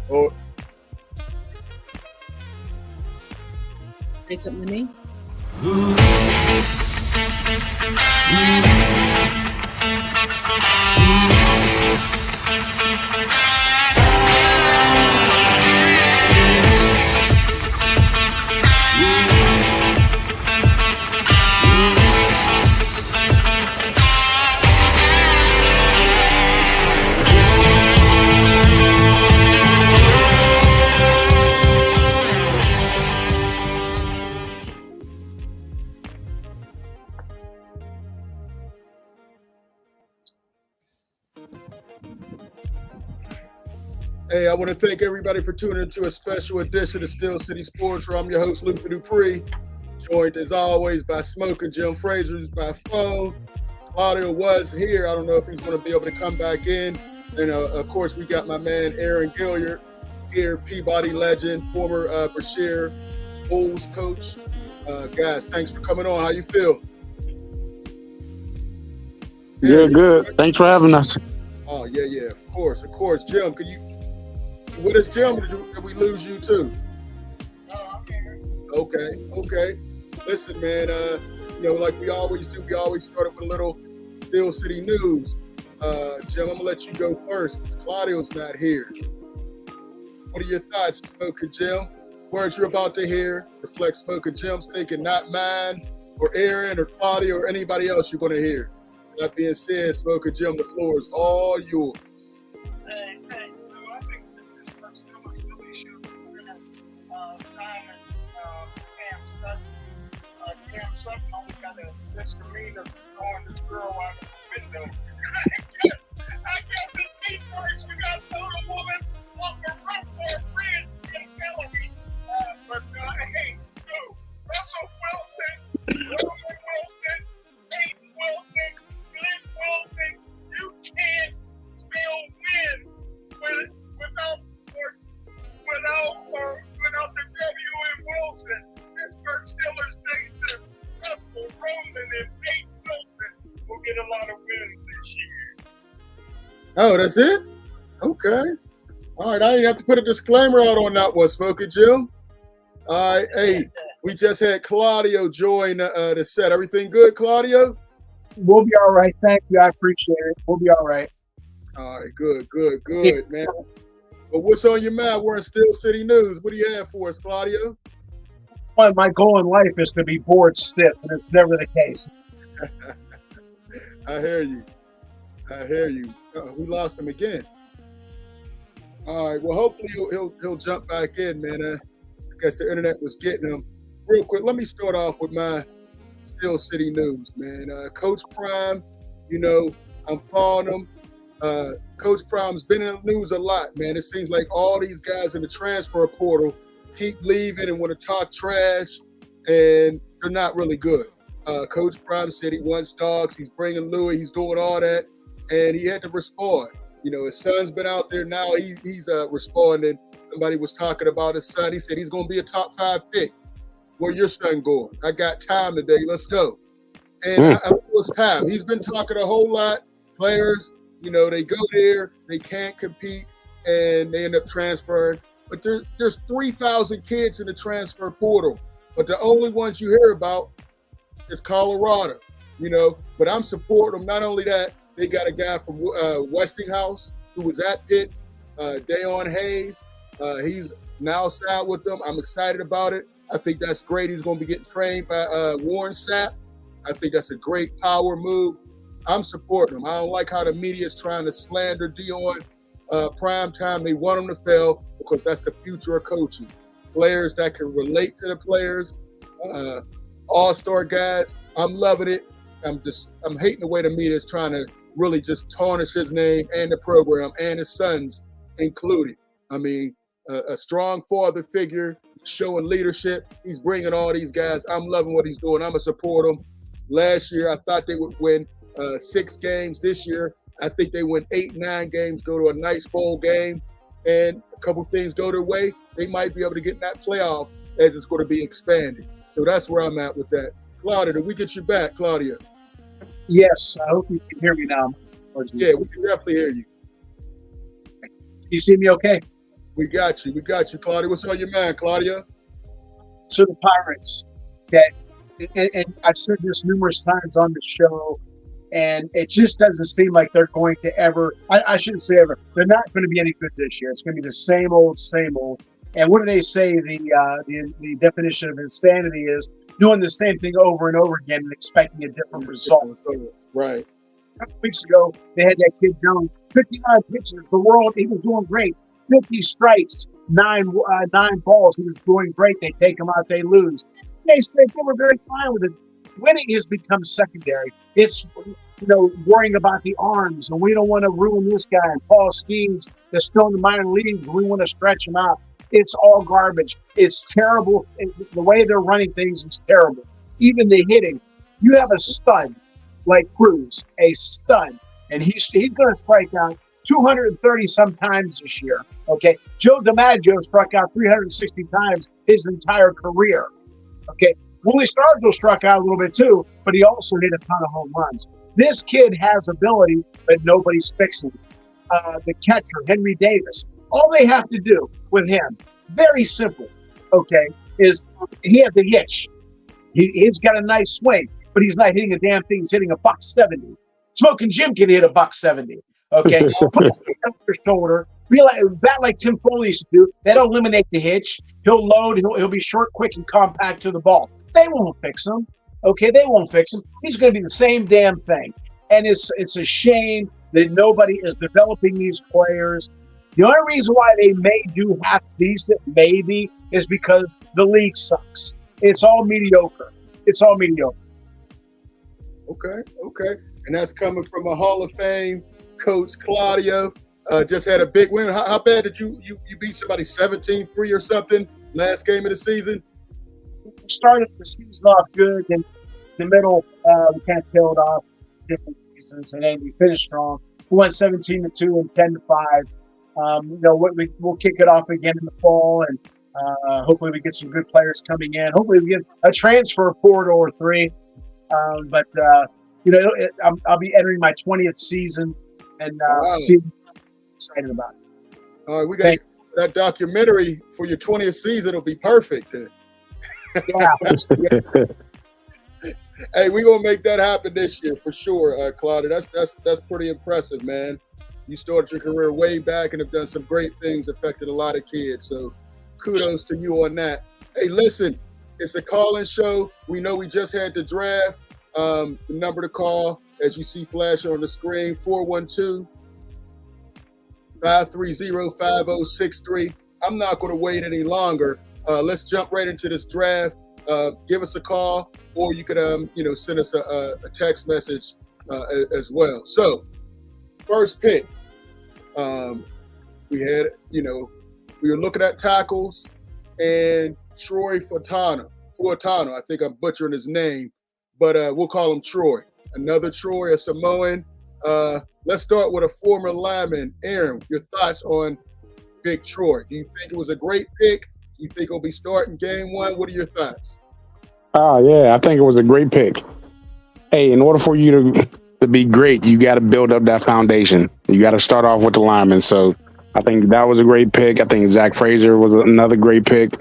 Or Say something to me. hey, I want to thank everybody for tuning into a special edition of Steel City Sports, where I'm your host, Luther Dupree, joined as always by Smokin Jim Fraser's by phone. Claudio was here. I don't know if he's going to be able to come back in. And, of course, we got my man Aaron Gilliard here, Peabody legend, former Brashear Bulls coach. Guys, thanks for coming on. How you feel? Yeah, good. Thanks for having us. Oh, yeah, of course. Jim, can you, what is Jim? Did we lose you too? No, I'm here. Okay. Listen, man, like we always do, we always start with a little Steel City news. Jim, I'm gonna let you go first because Claudio's not here. What are your thoughts, Smokin Jim? Words you're about to hear reflect Smokin Jim's thinking, not mine, or Aaron, or Claudio, or anybody else you're gonna hear. That being said, Smokin Jim, the floor is all yours. Hey, thanks, Lou. I think this first time I really should consider Simon Cam Sutton. Cam Sutton only got a misdemeanor for throwing this girl out of the window. I guess the deep person got thrown a woman off the roof for a bridge in Galilee. But hey, Lou, Russell Wilson, Roman Wilson, Peyton Wilson, Glenn Wilson, you can't spell win without the W in Wilson. Pittsburgh Steelers, thanks to Russell, Roman, and Peyton Wilson, will get a lot of wins this year. Oh, that's it? Okay. All right, I didn't have to put a disclaimer out on that one, Smokin Jim. All right, hey, we just had Claudio join the set. Everything good, Claudio? We'll be all right. Thank you. I appreciate it. We'll be all right. All right, good, man. But what's on your mind? We're in Steel City News. What do you have for us, Claudio? Well, my goal in life is to be bored stiff, and it's never the case. I hear you. We lost him again. All right. Well, hopefully he'll jump back in, man. I guess the internet was getting him. Real quick, let me start off with my Steel City News, man. Coach Prime, I'm following him. Coach Prime's been in the news a lot, man. It seems like all these guys in the transfer portal keep leaving and want to talk trash, and they're not really good. Coach Prime said he wants dogs. He's bringing Louis. He's doing all that, and he had to respond. His son's been out there now. He's responding. Somebody was talking about his son. He said he's going to be a top 5 pick. Where your son going? I got time today. Let's go. And I feel it's time. He's been talking a whole lot. Players, they go there, they can't compete, and they end up transferring. But there's 3,000 kids in the transfer portal. But the only ones you hear about is Colorado, But I'm supporting them. Not only that, they got a guy from Westinghouse who was at Pitt, Dayon Hayes. He's now signed with them. I'm excited about it. I think that's great. He's going to be getting trained by Warren Sapp. I think that's a great power move. I'm supporting him. I don't like how the media is trying to slander Dion prime time. They want him to fail because that's the future of coaching. Players that can relate to the players, all-star guys. I'm loving it. I'm hating the way the media is trying to really just tarnish his name and the program and his sons included. I mean, a strong father figure showing leadership. He's bringing all these guys. I'm loving what he's doing. I'm going to support him. Last year, I thought they would win 6 games. This year, I think they win 8, 9 games, go to a nice bowl game, and a couple things go their way. They might be able to get in that playoff as it's going to be expanded. So that's where I'm at with that. Claudia, did we get you back, Claudia? Yes, I hope you can hear me now. Yeah, we can definitely hear you. You see me okay? We got you, Claudio. What's on your mind, Claudio? So the Pirates, that, and I've said this numerous times on the show, and it just doesn't seem like they're going to ever. I shouldn't say ever. They're not going to be any good this year. It's going to be the same old, same old. And what do they say? The definition of insanity is doing the same thing over and over again and expecting a different result. Right. A couple weeks ago, they had that kid Jones, 59 pitches. He was doing great. 50 strikes, nine balls. He was doing great. They take him out, they lose. They said they were very fine with it. Winning has become secondary. It's worrying about the arms, and we don't want to ruin this guy. And Paul Skeens is still in the minor leagues. We want to stretch him out. It's all garbage. It's terrible. The way they're running things is terrible. Even the hitting. You have a stud like Cruz, a stud, and he's going to strike out 230 sometimes this year. Okay, Joe DiMaggio struck out 360 times his entire career. Okay, Willie Stargell struck out a little bit too, but he also hit a ton of home runs. This kid has ability, but nobody's fixing it. The catcher, Henry Davis. All they have to do with him, very simple, okay, is he has the hitch. He's got a nice swing, but he's not hitting a damn thing. He's hitting $170. Smokin Jim can hit $170. Okay, put his hand on your shoulder, bat like Tim Foley used to do. That'll eliminate the hitch. He'll load. He'll be short, quick, and compact to the ball. They won't fix him. Okay, they won't fix him. He's going to be the same damn thing. And it's a shame that nobody is developing these players. The only reason why they may do half decent, maybe, is because the league sucks. It's all mediocre. Okay. And that's coming from a Hall of Fame coach, Claudio. Just had a big win. How bad did you beat somebody 17-3 or something last game of the season? We started the season off good, and in the middle, we kind of tailed off different reasons, and then we finished strong. We went 17-2 and 10-5. We'll kick it off again in the fall, and hopefully we get some good players coming in. Hopefully we get a transfer portal or three. I'll be entering my 20th season, and excited about it. All right, we got that documentary for your 20th season. It'll be perfect. Yeah. Hey, we're gonna make that happen this year for sure, Claudio. That's pretty impressive, man. You started your career way back and have done some great things, affected a lot of kids. So kudos to you on that. Hey, listen, it's a call-in show. We know we just had the draft. The number to call, as you see flashing on the screen, 412-530-5063. I'm not going to wait any longer. Let's jump right into this draft. Give us a call, or you could send us a text message as well. So, first pick. We were looking at tackles, and Troy Fortano. I think I'm butchering his name, but we'll call him Troy. Another Troy, a Samoan. Let's start with a former lineman. Aaron, your thoughts on Big Troy? Do you think it was a great pick? Do you think he'll be starting game one? What are your thoughts? Yeah, I think it was a great pick. Hey, in order for you to be great, you got to build up that foundation. You got to start off with the linemen. So I think that was a great pick. I think Zach Frazier was another great pick.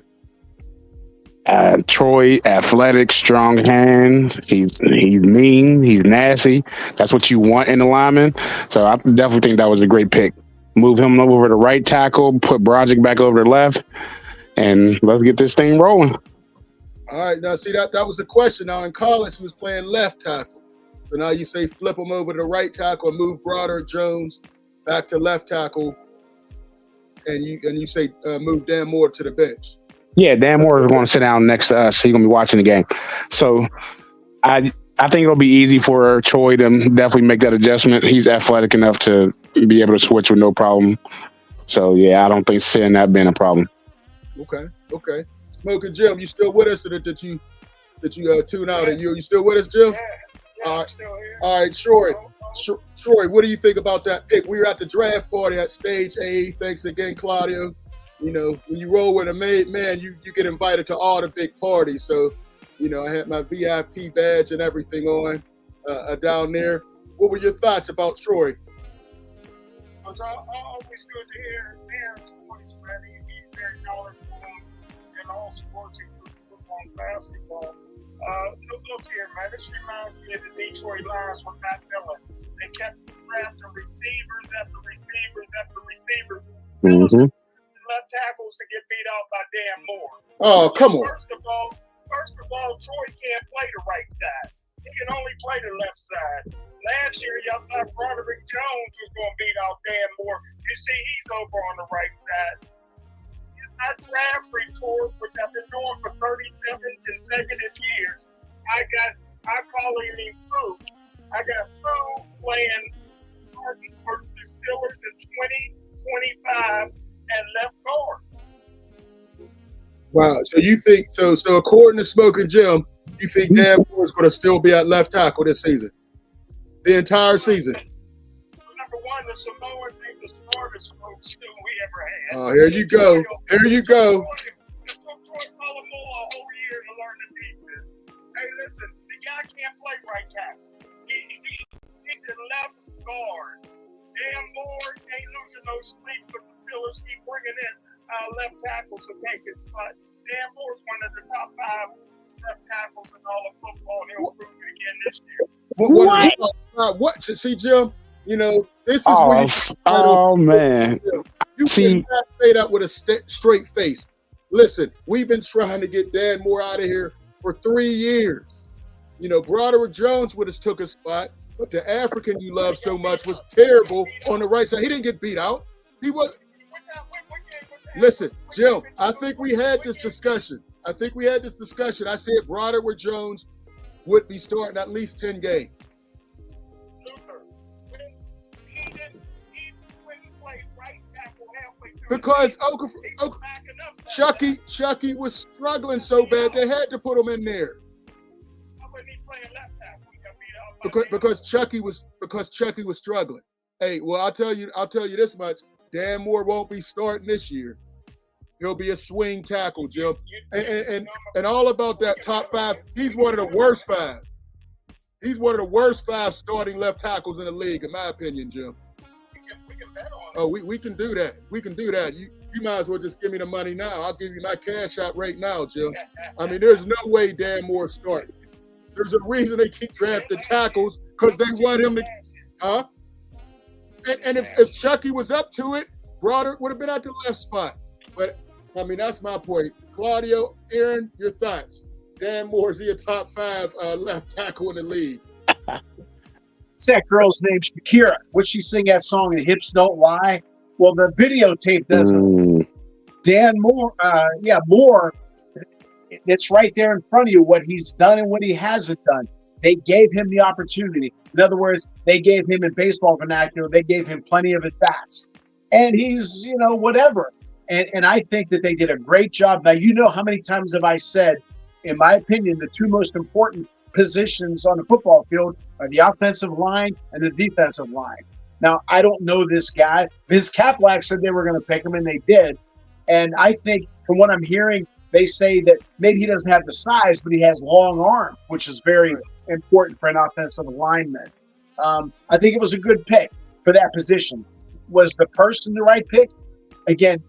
Troy, athletic, strong hands. He's mean. He's nasty. That's what you want in a lineman. So I definitely think that was a great pick. Move him over to right tackle, put Broderick back over to left, and let's get this thing rolling. All right. Now, see, that was the question. Now, in college, he was playing left tackle. So now you say flip him over to right tackle and move Broderick Jones back to left tackle, and you say move Dan Moore to the bench. Yeah, Dan Moore is going to sit down next to us. He's going to be watching the game. So I think it'll be easy for Troy to definitely make that adjustment. He's athletic enough to be able to switch with no problem. So, yeah, I don't think seeing that being a problem. Okay. Smokin Jim, you still with us, or did you tune out? And you still with us, Jim? Yeah, I'm still here. All right, Troy, what do you think about that pick? We were at the draft party at Stage A. Thanks again, Claudio. When you roll with a made man, you get invited to all the big parties. So, I had my VIP badge and everything on down there. What were your thoughts about Troy? It was always good to hear Aaron's voice, man. all sports, including football and basketball. Look here, man. This reminds me of the Detroit Lions with Matt Miller. They kept drafting receivers after receivers after receivers. Mm-hmm. Left tackles to get beat out by Dan Moore. Oh, come on. First of all, Troy can't play the right side. He can only play the left side. Last year, y'all thought Broderick Jones was going to beat out Dan Moore. You see, he's over on the right side. My draft report, which I've been doing for 37 consecutive years, I call him Foo. I got Foo playing for the Steelers in 2025 and left guard. Wow. So you think so according to Smokin Jim, you think Dan Moore is going to still be at left tackle this season? The entire season? Number one, the Samoans ain't the smartest folks we ever had. Oh, here you go. Here you go. It took Troy Polamalu a whole year to learn the defense. Hey, listen, the guy can't play right tackle. He's in left guard. Dan Moore ain't losing no sleep, but the Steelers keep bringing in left tackles to take his spot. Dan Moore's one of the top 5 left tackles in all of football, and he'll prove it again this year. What? See, Jim, you know, this is where man. You cannot say that with a straight face. Listen, we've been trying to get Dan Moore out of here for 3 years. You know, Broderick Jones would have took a spot, but the African you love so much was terrible on the right side. He didn't get beat out. He was. Listen, Jim, I think we had this discussion. I said Broderick Jones would be starting at least 10 games. Because Chucky was struggling so bad they had to put him in there. Because Chucky was struggling. Hey, well, I'll tell you this much: Dan Moore won't be starting this year. He'll be a swing tackle, Jim. And all about that top 5. He's one of the worst 5. He's one of the worst 5 starting left tackles in the league, in my opinion, Jim. We can bet on it. Oh, we can do that. We can do that. You might as well just give me the money now. I'll give you my cash out right now, Jim. I mean, there's no way Dan Moore starting. There's a reason they keep drafting tackles, because they want him to, huh? And if Chucky was up to it, Broderick would have been at the left spot. But I mean, that's my point. Claudio, Aaron, your thoughts? Dan Moore, is he a top 5 left tackle in the league? It's that girl's name, Shakira. Would she sing that song, The Hips Don't Lie? Well, the videotape doesn't. Dan Moore, Moore, it's right there in front of you what he's done and what he hasn't done. They gave him the opportunity. In other words, they gave him, in baseball vernacular, they gave him plenty of at-bats. And he's, whatever. And I think that they did a great job. Now, you know how many times have I said, in my opinion, the 2 most important positions on the football field are the offensive line and the defensive line. Now, I don't know this guy. Vince Kaplack said they were going to pick him, and they did. And I think, from what I'm hearing, they say that maybe he doesn't have the size, but he has long arms, which is very important for an offensive lineman. I think it was a good pick for that position. Was the person the right pick? Again,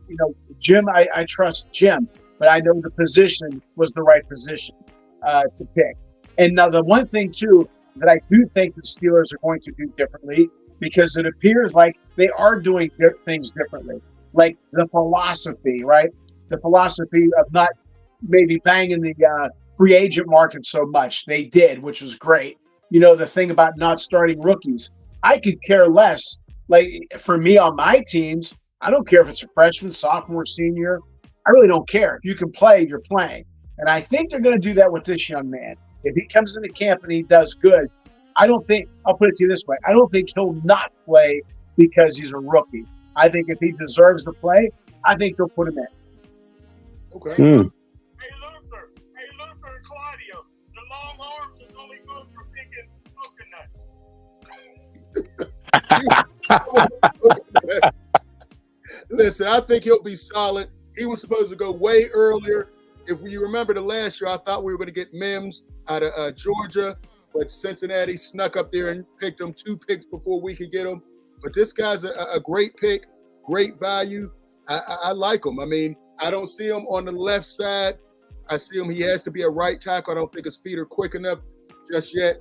Jim, I trust Jim, but I know the position was the right position to pick. And now the one thing, too, that I do think the Steelers are going to do differently, because it appears like they are doing things differently, like the philosophy, right? The philosophy of not maybe banging the free agent market so much. They did, which was great. The thing about not starting rookies. I could care less. Like, for me on my teams, I don't care if it's a freshman, sophomore, senior. I really don't care. If you can play, you're playing. And I think they're going to do that with this young man. If he comes into camp and he does good, I'll put it to you this way. I don't think he'll not play because he's a rookie. I think if he deserves to play, I think they'll put him in. Okay. Hey, Luther and Claudio, the long arms is only good for picking coconuts. Listen, I think he'll be solid. He was supposed to go way earlier. If you remember the last year, I thought we were going to get Mims out of Georgia, but Cincinnati snuck up there and picked him 2 picks before we could get him. But this guy's a great pick, great value. I like him. I mean, I don't see him on the left side I see him. He has to be a right tackle. I don't think his feet are quick enough just yet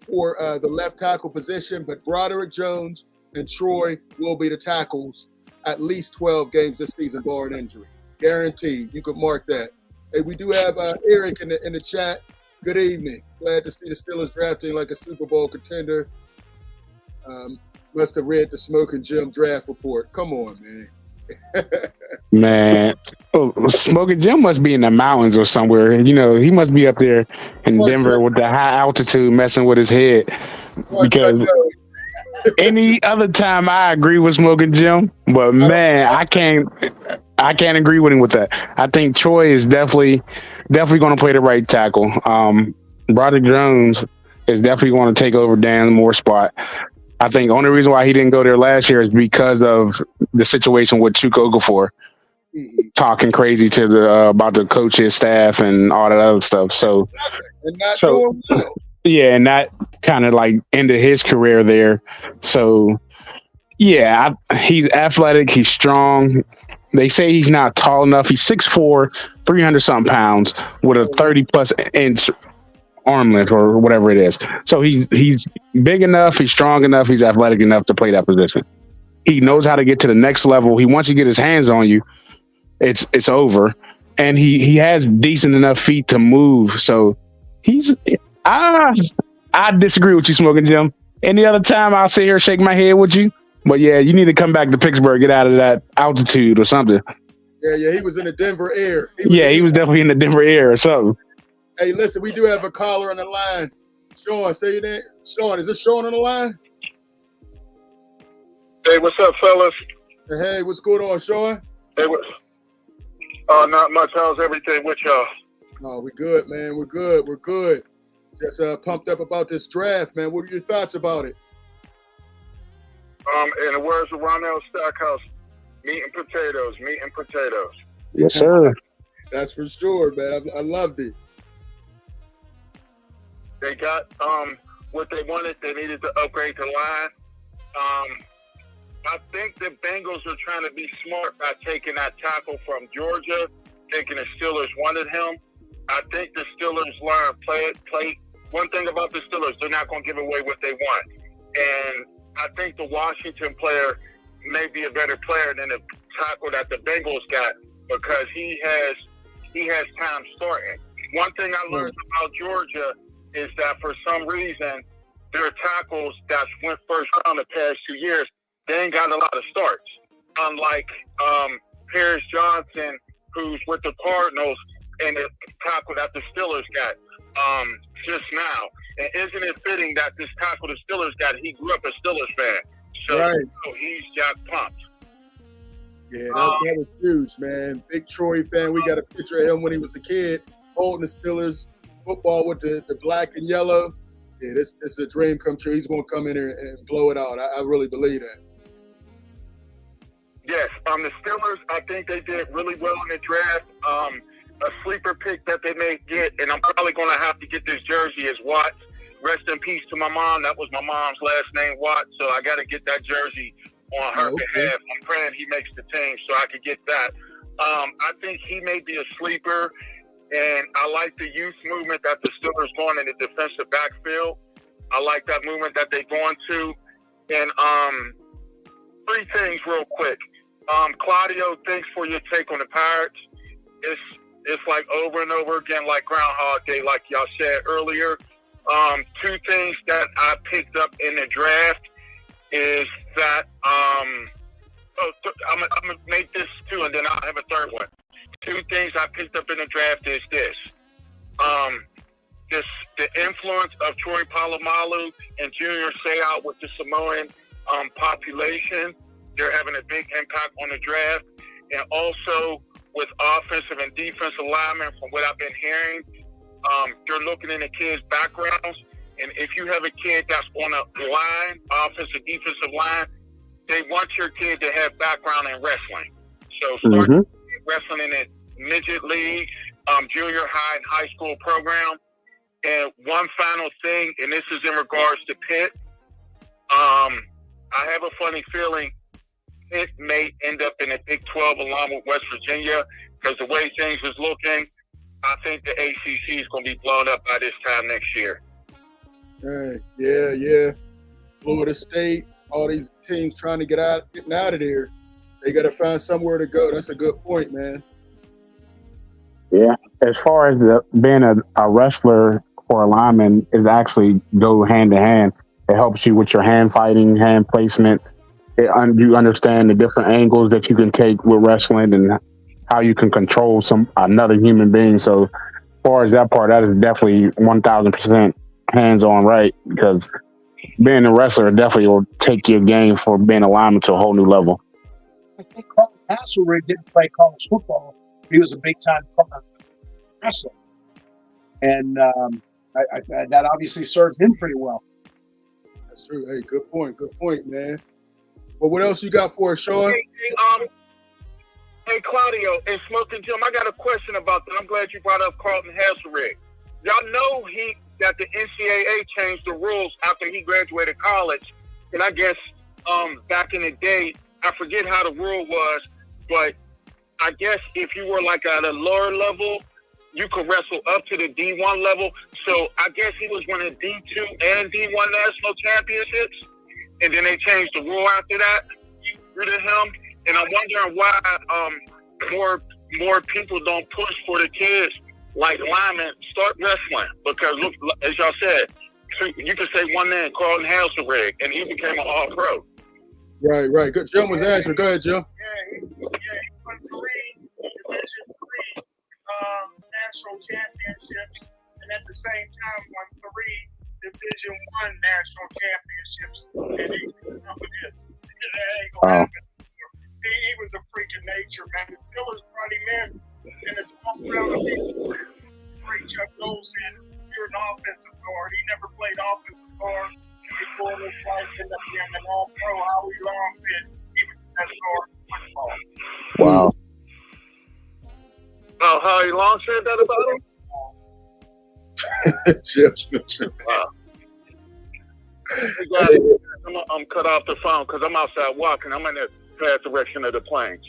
for the left tackle position. But Broderick Jones and Troy will be the tackles at least 12 games this season, barring injury. Guaranteed. You could mark that. Hey, we do have Eric in the chat. Good evening. Glad to see the Steelers drafting like a Super Bowl contender. Must have read the Smokin Jim draft report. Come on, man. Man, Smokin Jim must be in the mountains or somewhere. You know, he must be up there in Denver with the high altitude messing with his head. Because any other time I agree with Smokin Jim, but man, I can't agree with him with that. I think Troy is definitely going to play the right tackle. Broderick Jones is definitely going to take over Dan Moore's spot. I think the only reason why he didn't go there last year is because of the situation with Chuka Okafor talking crazy to about the coaches, staff, and all that other stuff. So, doing well. Yeah, and that kind of like ended his career there. So, yeah, he's athletic. He's strong. They say he's not tall enough. He's 6'4", 300-something pounds with a 30-plus inch arm length or whatever it is. So he's big enough, he's strong enough, he's athletic enough to play that position. He knows how to get to the next level. Once he get his hands on you, it's over. And he has decent enough feet to move. So I disagree with you, Smokin Jim. Any other time I'll sit here shake my head with you. But yeah, you need to come back to Pittsburgh, get out of that altitude or something. Yeah, he was in the Denver air. He was definitely in the Denver air or something. Hey, listen, we do have a caller on the line. Sean, say your name. Sean, is this Sean on the line? Hey, what's up, fellas? Hey, what's going on, Sean? Hey, not much. How's everything with y'all? Oh, we're good, man. We're good. Just pumped up about this draft, man. What are your thoughts about it? In the words of Ronell Stackhouse, meat and potatoes. Yes, sir. That's for sure, man. I loved it. They got what they wanted. They needed to upgrade the line. I think the Bengals are trying to be smart by taking that tackle from Georgia, thinking the Steelers wanted him. I think the Steelers learned play. One thing about the Steelers, they're not going to give away what they want. And I think the Washington player may be a better player than the tackle that the Bengals got because he has time starting. One thing I learned about Georgia is that for some reason, their tackles that went first round the past 2 years, they ain't got a lot of starts. Unlike Paris Johnson, who's with the Cardinals, and the tackle that the Steelers got just now. And isn't it fitting that this tackle the Steelers got, he grew up a Steelers fan. So he's Jack pumped. Yeah, that was huge, man. Big Troy fan. We got a picture of him when he was a kid, holding the Steelers football with the black and yellow. Yeah, this is a dream come true. He's going to come in here and blow it out. I really believe that. Yes, the Steelers, I think they did really well in the draft. A sleeper pick that they may get, and I'm probably going to have to get this jersey, is Watts. Rest in peace to my mom. That was my mom's last name, Watts, so I got to get that jersey on her behalf. I'm praying he makes the team so I could get that. I think he may be a sleeper, and I like the youth movement that the Steelers going in the defensive backfield. I like that movement that they're going to. And three things real quick. Claudio, thanks for your take on the Pirates. It's like over and over again, like Groundhog Day, like y'all said earlier. Two things that I picked up in the draft is that I'm gonna make this two, and then I'll have a third one. Two things I picked up in the draft is this: the influence of Troy Polamalu and Junior Seau with the Samoan population. They're having a big impact on the draft, and also with offensive and defensive linemen, from what I've been hearing, they're looking in the kids' backgrounds. And if you have a kid that's on a line, offensive, defensive line, they want your kid to have background in wrestling. So start wrestling in the midget league, junior high and high school program. And one final thing, and this is in regards to Pitt. I have a funny feeling Pitt may end up in the Big 12 along with West Virginia because the way things is looking. I think the ACC is going to be blown up by this time next year. Yeah. Florida State, all these teams trying to getting out of there. They got to find somewhere to go. That's a good point, man. Yeah, as far as being a wrestler or a lineman is actually go hand to hand. It helps you with your hand fighting, hand placement. You understand the different angles that you can take with wrestling and how you can control another human being. So, as far as that part, that is definitely 1,000% hands on right, because being a wrestler definitely will take your game for being a lineman to a whole new level. I think Carl Hasselrig didn't play college football. He was a big-time wrestler. And that obviously served him pretty well. That's true. Hey, good point, man. Well, what else you got for us, Sean? Hey, Claudio and Smokin Jim, I got a question about that. I'm glad you brought up Carlton Hasselrig. Y'all know that the NCAA changed the rules after he graduated college. And I guess back in the day, I forget how the rule was, but I guess if you were like at a lower level, you could wrestle up to the D1 level. So I guess he was winning D2 and D1 national championships. And then they changed the rule after that due to him. And I'm wondering why more people don't push for the kids like linemen start wrestling. Because look, as y'all said, you can say one name, Carlton Hasselrig, and he became an All-Pro. Right. Good. Jim was answering. Go ahead, Jim. He won 3 Division III national championships, and at the same time won 3 Division I national championships. And he's coming up with this. That ain't gonna happen. He was a freak of nature, man. The Steelers brought him in the 12th round of the great Chuck Gold said, "You're an offensive guard." He never played offensive guard before his life ended up being an All-Pro. Howie Long said he was the best guard in football. Wow. Oh, Howie Long said that about him? Jim. Wow. I'm cut off the phone because I'm outside walking. I'm in the path direction of the planes.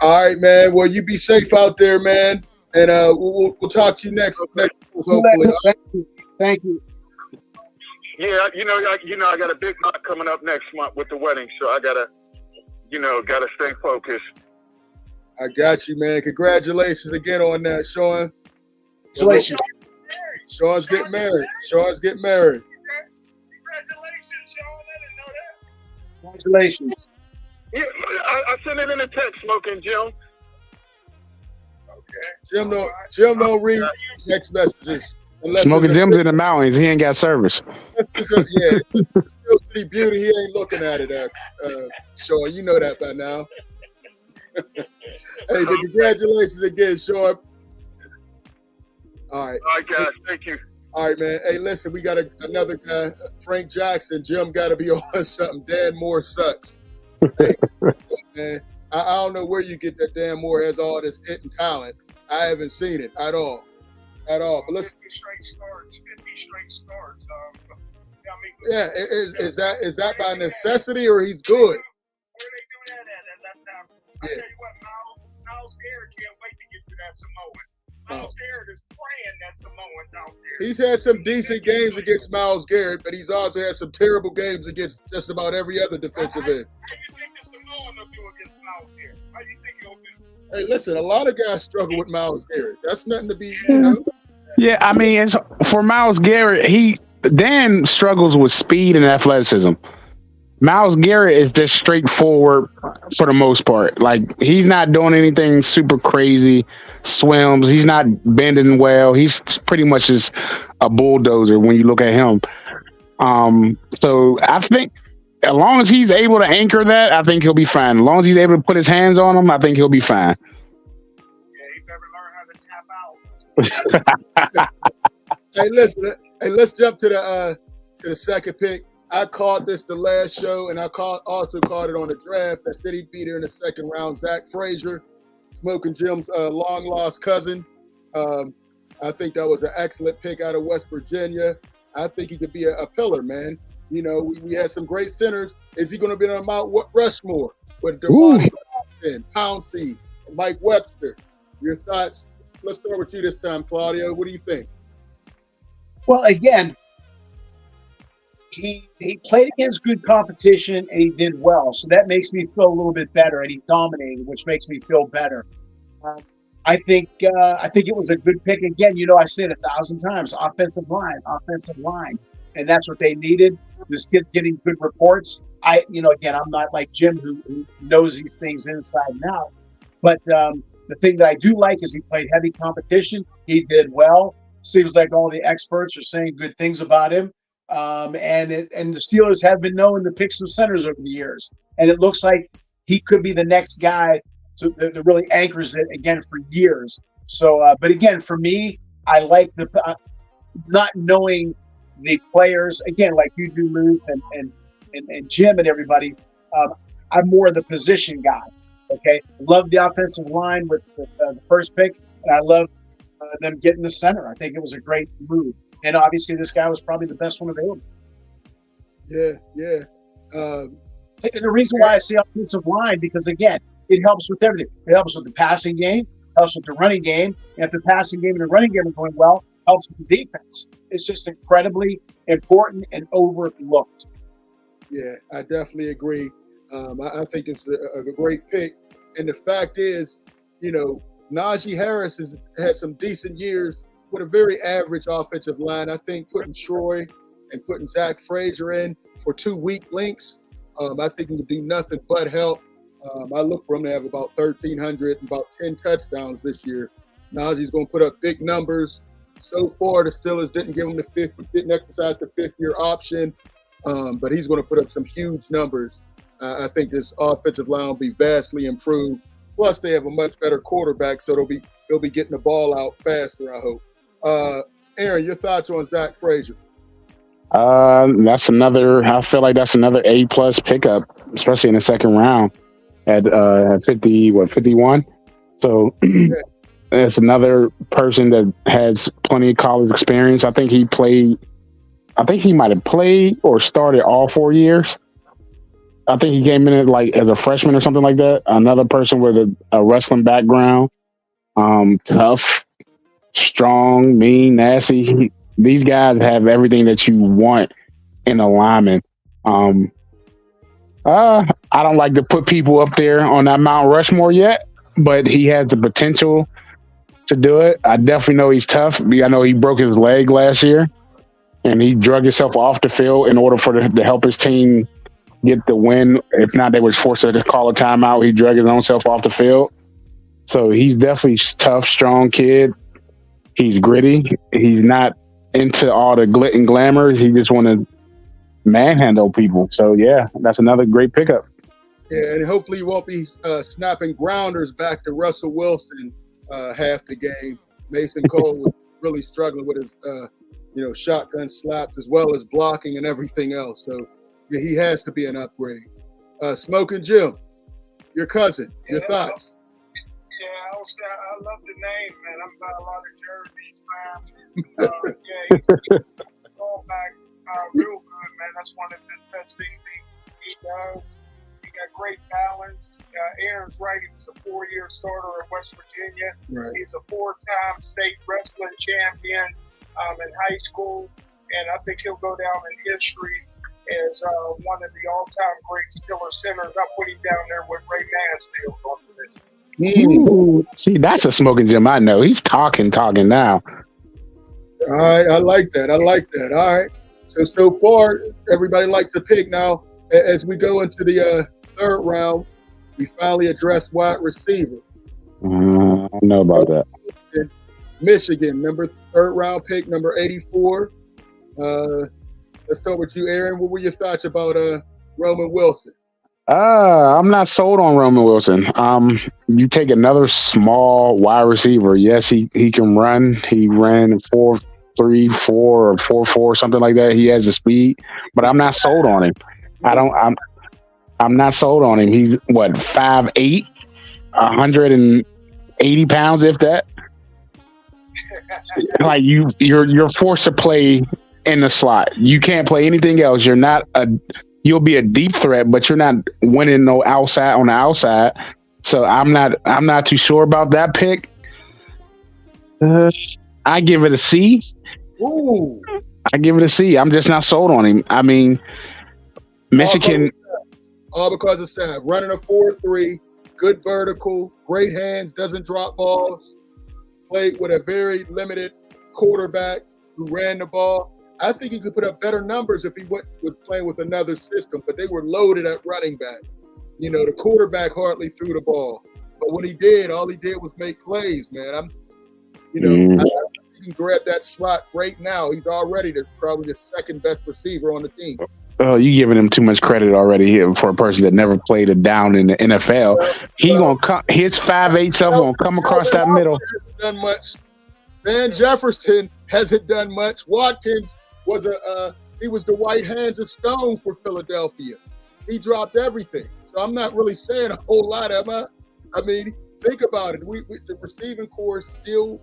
All right, man. Well, you be safe out there, man. And we'll talk to you next hopefully. Thank you. Yeah, I got a big month coming up next month with the wedding, so I gotta stay focused. I got you, man. Congratulations again on that, Sean. Congratulations. Sean's getting married. Congratulations, Sean. I didn't know that. Congratulations. Yeah, I sent it in a text, Smokin Jim. Okay. Jim don't read text messages. Smokin Jim's in the mountains. He ain't got service. Yeah. City Beauty, he ain't looking at it, Sean. You know that by now. Hey, but congratulations again, Sean. All right. All right, guys. Thank you. All right, man. Hey, listen, we got another guy, Frank Jackson. Jim got to be on something. Dan Moore sucks. Hey, man, I don't know where you get that Dan Moore has all this hitting talent. I haven't seen it at all. But listen. 50 straight starts. Yeah, is that by necessity or he's good? Where they do that at that time? I tell you what, Miles Garrett can't wait to get to that Samoan. Miles Garrett is praying that Samoan out there. He's had some decent games against Miles Garrett, but he's also had some terrible games against just about every other defensive end. How you think the Samoan will do against Miles Garrett? How you think he'll do? Hey, listen, a lot of guys struggle with Miles Garrett. That's nothing to be, Yeah, I mean, for Miles Garrett, Dan struggles with speed and athleticism. Miles Garrett is just straightforward for the most part. Like, he's not doing anything super crazy, swims. He's not bending well. He's pretty much just a bulldozer when you look at him. So I think as long as he's able to anchor that, I think he'll be fine. As long as he's able to put his hands on him, I think he'll be fine. Yeah, he better learn how to tap out. Hey, listen. Hey, let's jump to the second pick. I called this the last show, and I also called it on the draft. I said he'd be there in the second round. Zach Frazier, Smokin Jim's long lost cousin. I think that was an excellent pick out of West Virginia. I think he could be a pillar, man. You know, we had some great centers. Is he going to be on Mount Rushmore with Devontae Austin, Pouncey, Mike Webster? Your thoughts, let's start with you this time, Claudio. What do you think? Well, again, he played against good competition and he did well. So that makes me feel a little bit better, and he dominated, which makes me feel better. I think it was a good pick. Again, I said 1,000 times, offensive line, and that's what they needed. This kid getting good reports. Again, I'm not like Jim who knows these things inside and out, but the thing that I do like is he played heavy competition. He did well. Seems like all the experts are saying good things about him. And the Steelers have been known to pick some centers over the years, and it looks like he could be the next guy that really anchors it again for years. So, but again, for me, I like the not knowing the players again, like you do, Luke and Jim and everybody. I'm more the position guy. Okay, love the offensive line with the first pick, and I love them getting the center. I think it was a great move, and obviously this guy was probably the best one available. Yeah. And the reason why I say offensive line, because again, it helps with everything. It helps with the passing game, helps with the running game, and if the passing game and the running game are going well, helps with the defense. It's just incredibly important and overlooked. Yeah, I definitely agree. I think it's a great pick. And the fact is, Najee Harris has had some decent years with a very average offensive line. I think putting Troy and putting Zach Frazier in for 2 weak links, I think he can do nothing but help. I look for him to have about 1,300 and about 10 touchdowns this year. Najee's going to put up big numbers. So far, the Steelers didn't exercise the fifth-year option, but he's going to put up some huge numbers. I think this offensive line will be vastly improved. Plus, they have a much better quarterback, so they'll be getting the ball out faster, I hope. Aaron, your thoughts on Zach Frazier? I feel like that's another A+ pickup, especially in the second round at 51. So it's another person that has plenty of college experience. I think he might have played or started all 4 years. I think he came in as a freshman or something like that. Another person with a wrestling background, tough, strong, mean, nasty. These guys have everything that you want in a lineman. I don't like to put people up there on that Mount Rushmore yet, but he has the potential to do it. I definitely know he's tough. I know he broke his leg last year, and he drug himself off the field in order to help his team get the win. If not, they was forced to call a timeout. He drug his own self off the field. So he's definitely a tough, strong kid. He's gritty. He's not into all the glit and glamour. He just want to manhandle people. So, yeah, that's another great pickup. Yeah, and hopefully you won't be snapping grounders back to Russell Wilson half the game. Mason Cole was really struggling with his, shotgun slaps as well as blocking and everything else. So, yeah, he has to be an upgrade. Smokin Jim, your cousin, your thoughts? Yeah, I love the name, man. I'm about a lot of jerseys, man. He's going back real good, man. That's one of the best things he does. He got great balance. Aaron's right. He was a 4-year starter in West Virginia. Right. He's a 4-time state wrestling champion in high school, and I think he'll go down in history as one of the all-time great Steelers centers. I put him down there with Ray Mansfield on the list. See, that's a Smokin Jim I know. He's talking now. All right, I like that. All right. So far, everybody likes to pick. Now, as we go into the third round, we finally addressed wide receiver. I don't know about that. Michigan, third round pick, number 84. Let's start with you, Aaron. What were your thoughts about Roman Wilson? I'm not sold on Roman Wilson. You take another small wide receiver. Yes, he can run. He ran 4.34 or 4.4, something like that. He has the speed, but I'm not sold on him. I'm not sold on him. He's 5'8", 180 pounds, if that. Like you're forced to play in the slot. You can't play anything else. You'll be a deep threat, but you're not winning no outside on the outside. So I'm not too sure about that pick. I give it a C. Ooh. I give it a C. I'm just not sold on him. I mean, Michigan. All because of Sam. Running a 4.3, good vertical, great hands, doesn't drop balls. Played with a very limited quarterback who ran the ball. I think he could put up better numbers if he was playing with another system, but they were loaded at running back. You know, the quarterback hardly threw the ball. But when he did, all he did was make plays, man. I think he can grab that slot right now. He's already probably the second best receiver on the team. Oh, you giving him too much credit already here for a person that never played a down in the NFL. He gonna come. His 5'8" self gonna come across that middle. Done much. Van Jefferson hasn't done much. Watkins was he was the white hands of stone for Philadelphia. He dropped everything. So I'm not really saying a whole lot, am I? I mean, think about it. The receiving core still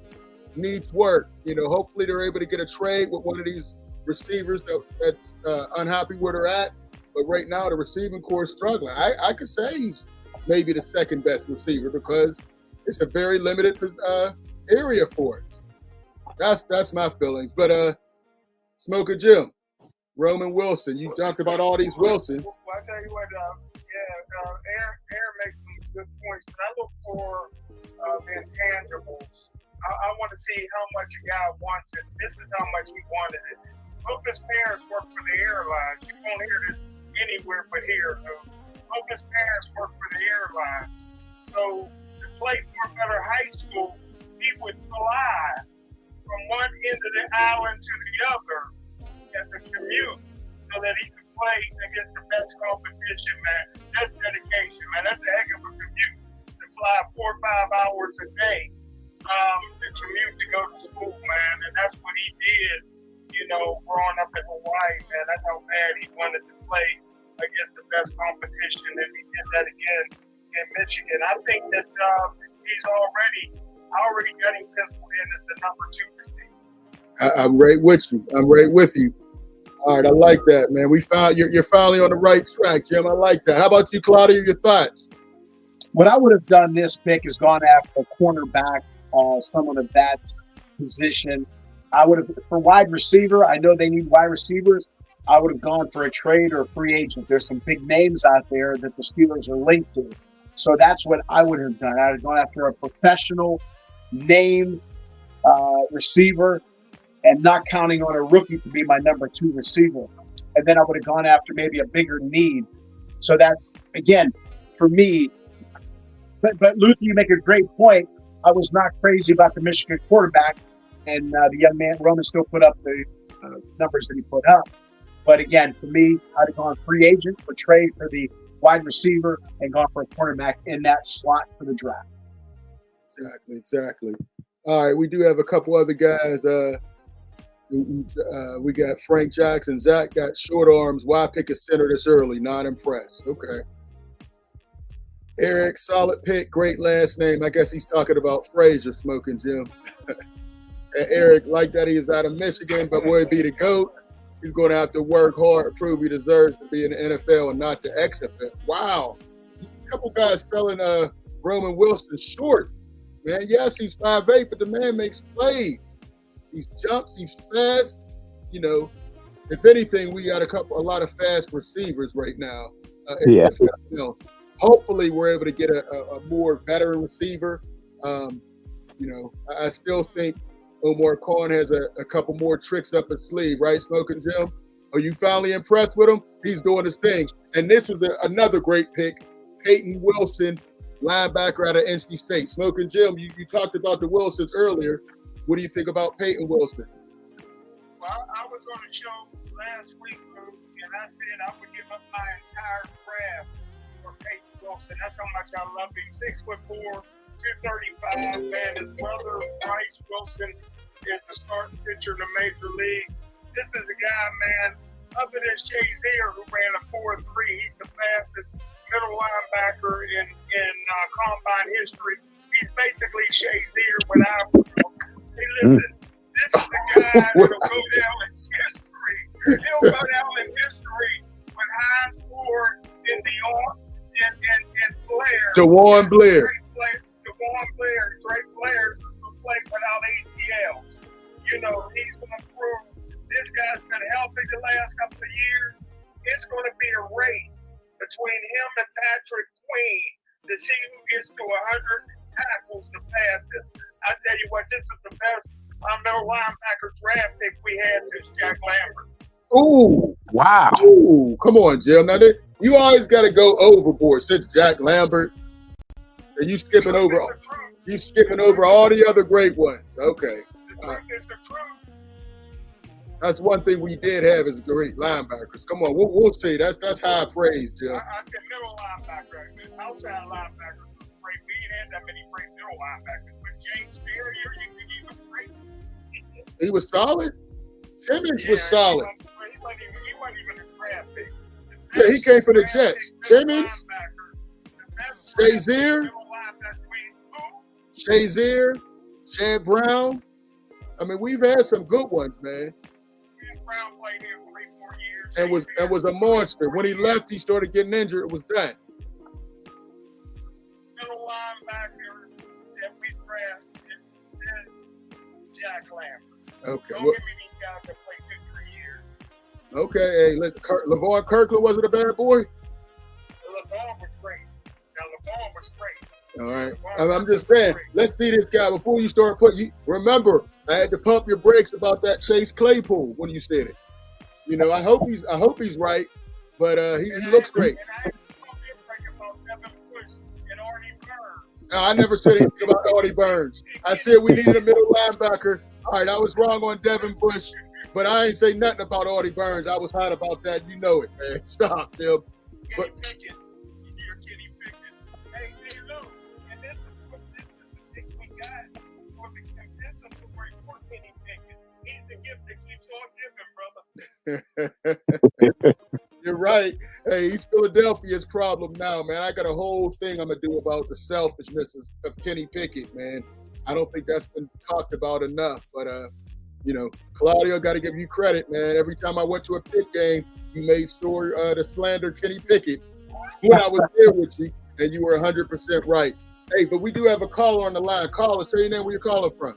needs work. You know, hopefully they're able to get a trade with one of these receivers that's unhappy where they're at. But right now, the receiving core is struggling. I could say he's maybe the second best receiver because it's a very limited area for it. That's my feelings. But Smokin Jim, Roman Wilson, you talked about all these Wilsons. Well, I tell you what, Aaron makes some good points, but I look for the intangibles. I want to see how much a guy wants it. This is how much he wanted it. Both his parents work for the airlines. You won't hear this anywhere but here. Both his parents work for the airlines. So to play for Better High School, he would fly from one end of the island to the other as a commute so that he could play against the best competition, man. That's dedication, man. That's a heck of a commute to fly 4 or 5 hours a day to commute to go to school, man. And that's what he did, you know, growing up in Hawaii, man. That's how bad he wanted to play against the best competition, and he did that again in Michigan. I think that he's already got him penciled in as the number 2 receiver. I'm right with you. I'm right with you. All right, I like that, man. You're finally on the right track, Jim. I like that. How about you, Claudio? Your thoughts? What I would have done this pick is gone after a cornerback, someone of that position. I would have, for wide receiver, I know they need wide receivers. I would have gone for a trade or a free agent. There's some big names out there that the Steelers are linked to. So that's what I would have done. I would have gone after a professional name receiver and not counting on a rookie to be my number 2 receiver. And then I would have gone after maybe a bigger need. So that's, again, for me. But Luther, you make a great point. I was not crazy about the Michigan quarterback, and the young man, Roman, still put up the numbers that he put up. But again, for me, I'd have gone free agent or trade for the wide receiver and gone for a cornerback in that slot for the draft. Exactly. All right, we do have a couple other guys. We got Frank Jackson. Zach got short arms. Why pick a center this early? Not impressed. Okay. Eric, solid pick. Great last name. I guess he's talking about Frazier, Smokin Jim. And Eric, like that, he is out of Michigan, but will he be the GOAT? He's going to have to work hard, prove he deserves to be in the NFL and not the XFL. Wow. A couple guys selling Roman Wilson short. Man, yes, he's 5'8", but the man makes plays. He jumps, he's fast. You know, if anything, we got a lot of fast receivers right now. Hopefully, we're able to get a more veteran receiver. I still think Omar Khan has a couple more tricks up his sleeve, right, Smokin Jim? Are you finally impressed with him? He's doing his thing. And this was another great pick, Peyton Wilson, linebacker out of NC State. Smokin Jim, you talked about the Wilsons earlier. What do you think about Peyton Wilson? Well, I was on the show last week, and I said I would give up my entire draft for Peyton Wilson. That's how much I love him. 6'4", 235, man. His brother, Bryce Wilson, is a starting pitcher in the Major League. This is a guy, man, other than Chase Here, who ran a 4.3. He's the fastest middle linebacker in combine history. He's basically Chase Here without. Hey, listen, this is a guy that'll go down in history. He'll go down in history with high score in the and Blair. DeJuan Blair. DeJuan Blair, great players who play without ACL best middle linebacker draft pick we had since Jack Lambert. Ooh, Wow. ooh, come on, Jim. Now you always got to go overboard since Jack Lambert. And you skipping over all the other great ones. Okay. The truth is the truth. That's one thing we did have is great linebackers. Come on, we'll see. That's high praise, Jim. I said middle linebacker. Outside linebackers was great. We didn't have that many great middle linebackers. But James Ferrier, he was great. He was solid. Timmons was solid. He wasn't even a draft pick. Yeah, he came from the Jets. Timmons, Shazier, Chad Brown. I mean, we've had some good ones, man. Brown played here 3-4 years. And was a monster. When he left, he started getting injured. It was done. Middle linebacker that we drafted since Jack Lambert. Okay. Don't give me these guys that play 2-3 years. Okay. Hey, LeVar Kirkland wasn't a bad boy. LeVar was great. Now LeVar was great. All right. I'm just saying, let's see this guy before you start putting. Remember, I had to pump your brakes about that Chase Claypool when you said it. You know, I hope he's right, but he looks great. And I had to pump your brakes about Devin Bush and Artie Burns. No, I never said anything about Artie Burns. I said we needed a middle linebacker. All right, I was wrong on Devin Bush, but I ain't say nothing about Artie Burns. I was hot about that. You know it, man. Stop, Tim. Kenny Pickett. You're Kenny Pickett. Hey, look. And this is the thing we got for the consensus story for Kenny Pickett. He's the gift that keeps on giving, brother. You're right. Hey, he's Philadelphia's problem now, man. I got a whole thing I'm going to do about the selfishness of Kenny Pickett, man. I don't think that's been talked about enough. But, you know, Claudio, got to give you credit, man. Every time I went to a Pitt game, you made sure to slander Kenny Pickett when I was there with you, and you were 100% right. Hey, but we do have a caller on the line. Caller, say your name, where you're calling from.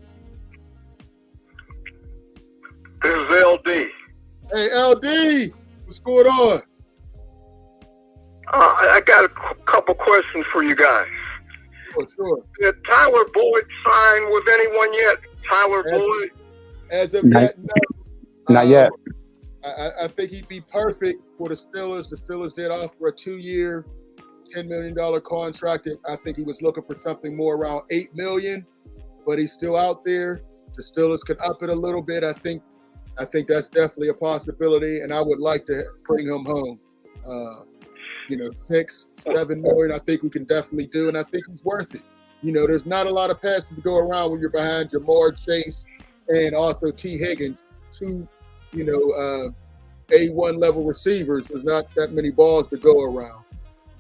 This is LD. Hey, LD, what's going on? I got a couple questions for you guys. Sure. Did Tyler Boyd sign with anyone yet? Tyler Boyd? As of yet, no. Not yet. I think he'd be perfect for the Steelers. The Steelers did offer a 2-year, $10 million contract. I think he was looking for something more around $8 million, but he's still out there. The Steelers could up it a little bit. I think that's definitely a possibility, and I would like to bring him home. You know, $6-7 million, I think we can definitely do, and I think he's worth it. You know, there's not a lot of passes to go around when you're behind Jamar Chase and also T. Higgins, two, you know, A1 level receivers. There's not that many balls to go around.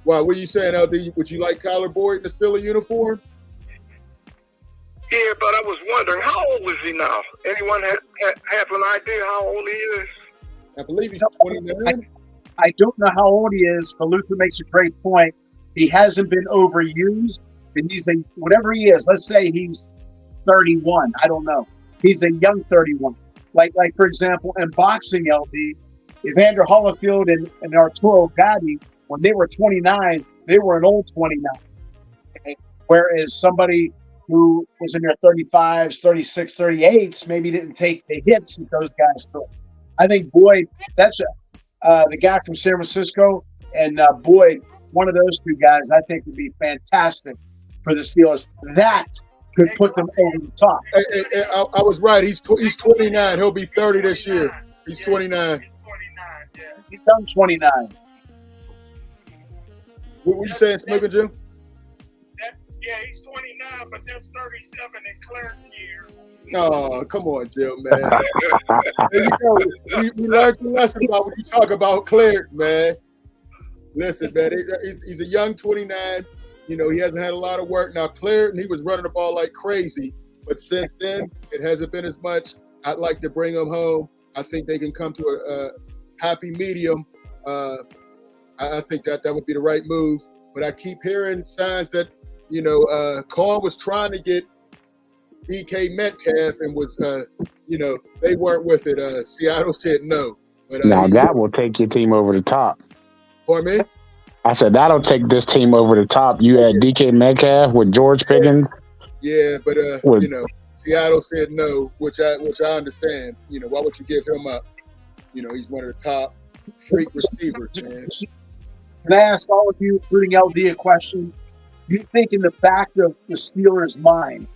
Wow, what are you saying, LD? Would you like Tyler Boyd in the Steelers uniform? Yeah, but I was wondering, how old is he now? Anyone have an idea how old he is? I believe he's 29. I don't know how old he is, but Luther makes a great point. He hasn't been overused, and he's whatever he is. Let's say he's 31. I don't know. He's a young 31. Like for example, in boxing, LD, Evander Holyfield and Arturo Gatti, when they were 29, they were an old 29. Okay? Whereas somebody who was in their 35s, 36, 38s, maybe didn't take the hits that those guys took. I think Boyd, that's the guy from San Francisco, and Boyd, one of those two guys, I think would be fantastic for the Steelers. That could put them over the top. Hey, I was right. He's 29. He'll be 30 this year. He's 29. He's 29, yeah. He's done 29. What were you saying, Smokin Jim? Yeah, he's 29, but that's 37 in Clark years. Oh, come on, Jim, man. You know, we learned the lesson about when you talk about Clark, man. Listen, man, he's a young 29. You know, he hasn't had a lot of work. Now, Clark, he was running the ball like crazy, but since then, it hasn't been as much. I'd like to bring him home. I think they can come to a happy medium. I think that would be the right move. But I keep hearing signs that, you know, Carl was trying to get DK Metcalf and was, you know, they weren't with it. Seattle said no. But now that will take your team over the top. Pardon me? I said that'll take this team over the top. You had DK Metcalf with George Pickens. Yeah, but with you know, Seattle said no, which I understand. You know, why would you give him up? You know, he's one of the top freak receivers, man. Can I ask all of you, including LD, a question? You think in the back of the Steelers' mind,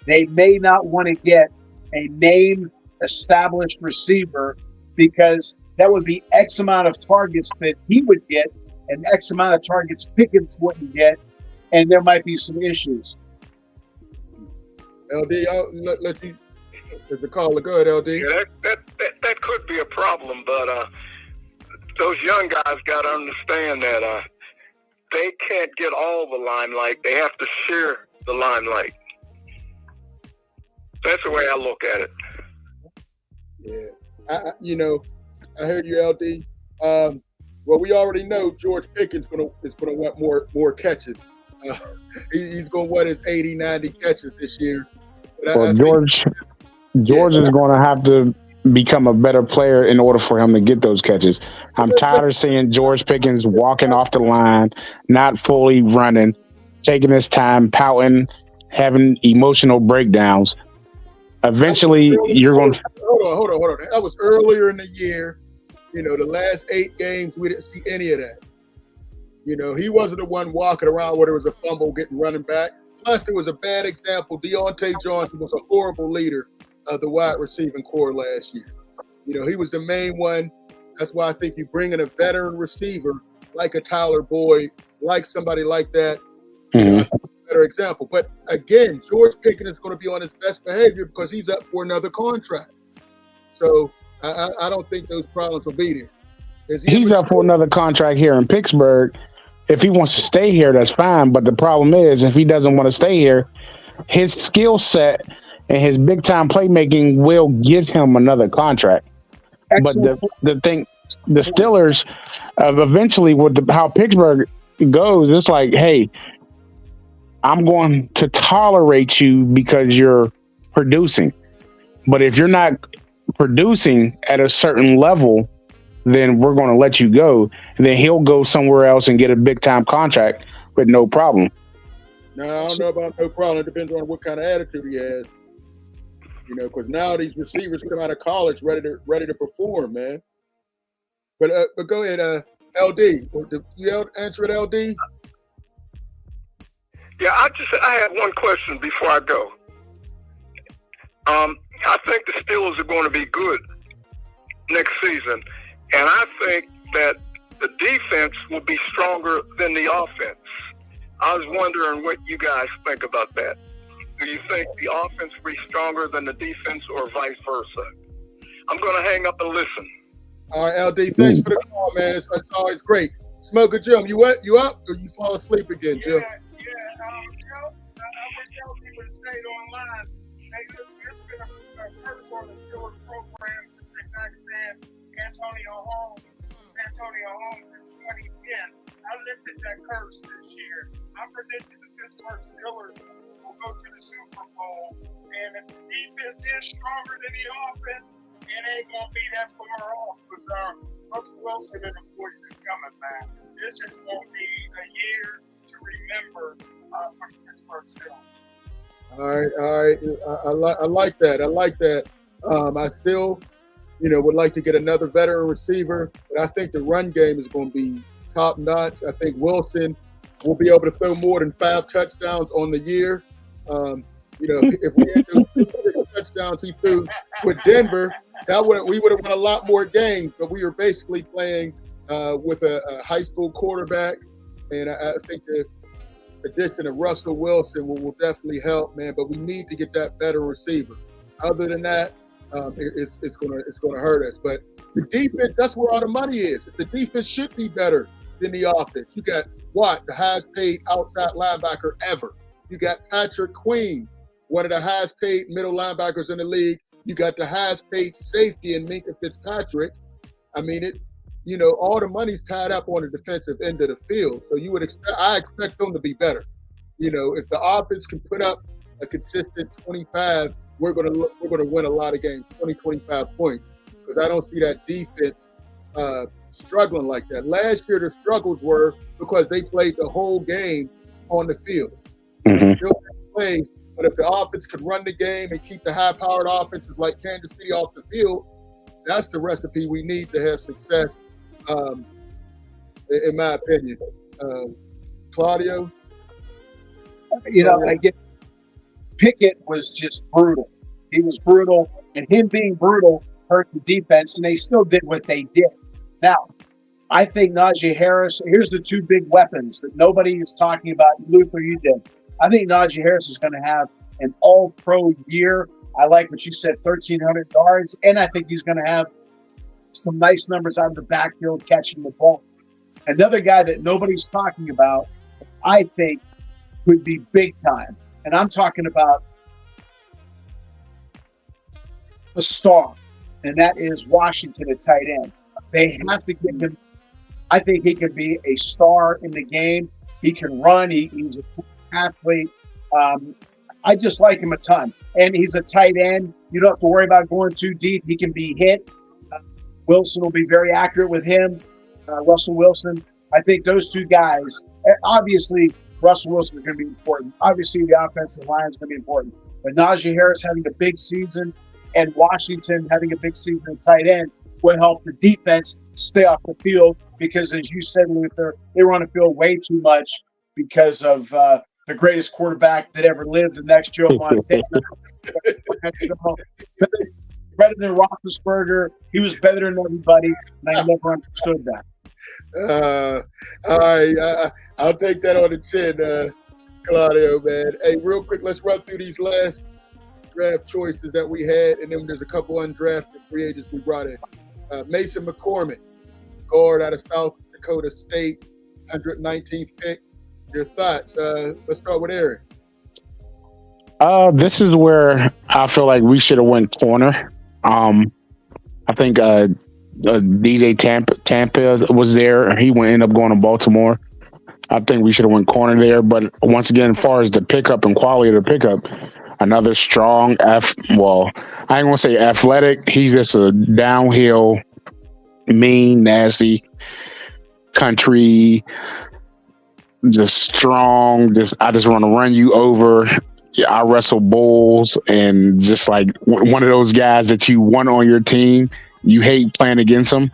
they may not want to get a name established receiver because that would be X amount of targets that he would get and X amount of targets Pickens wouldn't get, and there might be some issues. LD, I'll let you as the caller. Go ahead, LD. Yeah, that could be a problem, but those young guys got to understand that they can't get all the limelight. They have to share the limelight. That's the way I look at it. Yeah, I heard you, LD. Well, we already know George Pickens is gonna want more catches. He's gonna want his 80, 90 catches this year. Well, George is going to have to become a better player in order for him to get those catches. I'm tired of seeing George Pickens walking off the line, not fully running, taking his time, pouting, having emotional breakdowns. Eventually, you're going to... Hold on. That was earlier in the year. You know, the last 8 games, we didn't see any of that. You know, he wasn't the one walking around where there was a fumble getting running back. Plus, there was a bad example. Deontay Johnson was a horrible leader of the wide receiving core last year. You know, he was the main one. That's why I think you bring in a veteran receiver like a Tyler Boyd, like somebody like that. You know, I think a better example. But again, George Pickens is going to be on his best behavior because he's up for another contract. So I don't think those problems will be there. He's up for another contract here in Pittsburgh. If he wants to stay here, that's fine. But the problem is, if he doesn't want to stay here, his skill set and his big time playmaking will give him another contract. Excellent. But the thing, the Steelers, eventually, with how Pittsburgh goes, it's like, hey, I'm going to tolerate you because you're producing. But if you're not producing at a certain level, then we're going to let you go. And then he'll go somewhere else and get a big time contract with no problem. No, I don't know about no problem. It depends on what kind of attitude he has. You know, because now these receivers come out of college ready to perform, man. But go ahead, LD. You answer it, LD? Yeah, I had one question before I go. I think the Steelers are going to be good next season, and I think that the defense will be stronger than the offense. I was wondering what you guys think about that. Do you think the offense will be stronger than the defense or vice versa? I'm going to hang up and listen. All right, LD, thanks for the call, man. It's always great. Smokin Jim, you up or you fall asleep again, Jim? I wish LD would have stayed online. Hey, it's been a first on the Steelers program since they backstabbed Antonio Holmes in 2010. I lifted that curse this year. I predicted the Pittsburgh Steelers will go to the Super Bowl, and if the defense is stronger than the offense, it ain't gonna be that far off because Russell Wilson and the boys is coming back. This is gonna be a year to remember for the Pittsburgh Steelers. All right. I like that. I still, would like to get another veteran receiver, but I think the run game is going to be top notch. I think Wilson will be able to throw more than 5 touchdowns on the year. If we had those touchdowns he threw with Denver, we would have won a lot more games. But we were basically playing with a high school quarterback, and I think the addition of Russell Wilson will definitely help, man. But we need to get that better receiver. Other than that, it's gonna hurt us. But the defense, that's where all the money is. The defense should be better than the offense. You got Watt, the highest paid outside linebacker ever. You got Patrick Queen, one of the highest paid middle linebackers in the league. You got the highest paid safety in Minka Fitzpatrick. I mean, all the money's tied up on the defensive end of the field. So I expect them to be better. If the offense can put up a consistent 25, we're gonna win a lot of games, 20, 25 points. Because I don't see that defense struggling like that. Last year, the struggles were because they played the whole game on the field. Mm-hmm. Still plays But if the offense could run the game and keep the high-powered offenses like Kansas City off the field, that's the recipe we need to have success, in my opinion. Claudio? Again, Pickett was just brutal. He was brutal, and him being brutal hurt the defense, and they still did what they did. Now, I think Najee Harris, here's the two big weapons that nobody is talking about. Luther, you did. I think Najee Harris is going to have an all-pro year. I like what you said, 1,300 yards, and I think he's going to have some nice numbers out of the backfield catching the ball. Another guy that nobody's talking about, I think, would be big time. And I'm talking about a star, and that is Washington at tight end. They have to give him. I think he could be a star in the game. He can run. He's an athlete. I just like him a ton. And he's a tight end. You don't have to worry about going too deep. He can be hit. Wilson will be very accurate with him. Russell Wilson. I think those two guys, obviously, Russell Wilson is going to be important. Obviously, the offensive line is going to be important. But Najee Harris having a big season and Washington having a big season at tight end will help the defense stay off the field because, as you said, Luther, they run the field way too much because of the greatest quarterback that ever lived, the next Joe Montana. Better than Roethlisberger. He was better than everybody, and I never understood that. All right. I'll take that on the chin, Claudio, man. Hey, real quick, let's run through these last draft choices that we had, and then there's a couple undrafted free agents we brought in. Mason McCormick, guard out of South Dakota State, 119th pick. Your thoughts? Let's start with Aaron. This is where I feel like we should have went corner. I think DJ Tampa was there. He ended up going to Baltimore. I think we should have went corner there. But once again, as far as the pickup and quality of the pickup, another strong I ain't gonna say athletic. He's just a downhill, mean, nasty, country, just strong. I just want to run you over. I wrestle bulls, and just like one of those guys that you want on your team. You hate playing against him,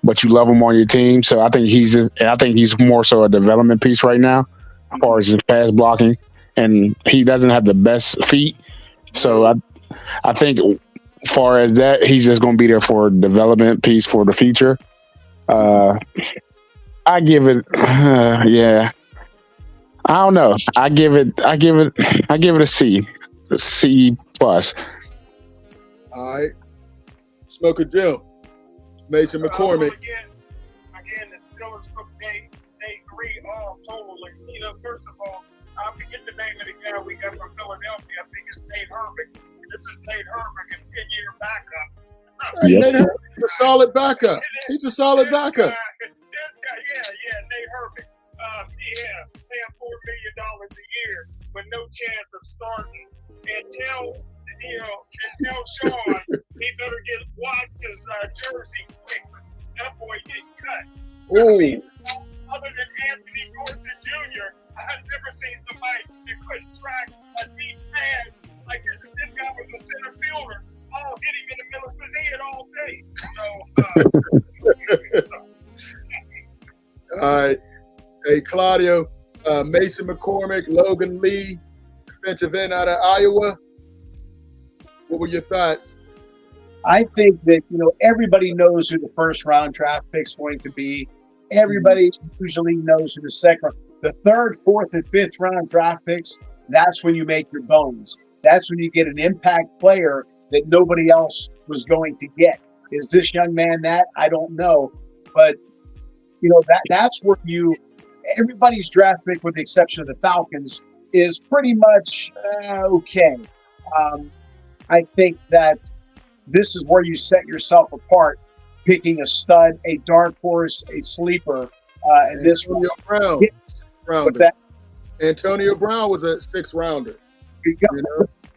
but you love him on your team. So I think he's more so a development piece right now, as far as his pass blocking. And he doesn't have the best feet. So I think as far as that, he's just going to be there for a development piece for the future. I give it, yeah. I don't know. I give it a C plus. All right. Smokin Jim. Mason McCormick. Again, the Steelers took day 3 off totally. First of all, I forget the name of the guy we got from Philadelphia. I think it's Nate Herbig. This is Nate Herbig, a 10-year backup. Yep. Nate Herbig's a solid backup. He's a solid backup. This guy, Nate Herbig. Paying $4 million a year with no chance of starting. And tell Sean he better get Watson's jersey quick. That boy getting cut. Ooh. I mean, other than Anthony Gordon Jr., I've never seen somebody that couldn't track a deep pass like this. This guy was a center fielder. Oh, hit him in the middle of his head all day. So, all right. Hey, Claudio, Mason McCormick, Logan Lee, defensive end out of Iowa. What were your thoughts? I think that, everybody knows who the first round draft pick's going to be. Everybody usually knows who the second, the third, fourth, and fifth round draft picks. That's when you make your bones. That's when you get an impact player that nobody else was going to get. Is this young man that? I don't know. But, that's where everybody's draft pick, with the exception of the Falcons, is pretty much okay. I think that this is where you set yourself apart, picking a stud, a dark horse, a sleeper. And this Antonio Brown. What's that? Antonio Brown was a 6th rounder.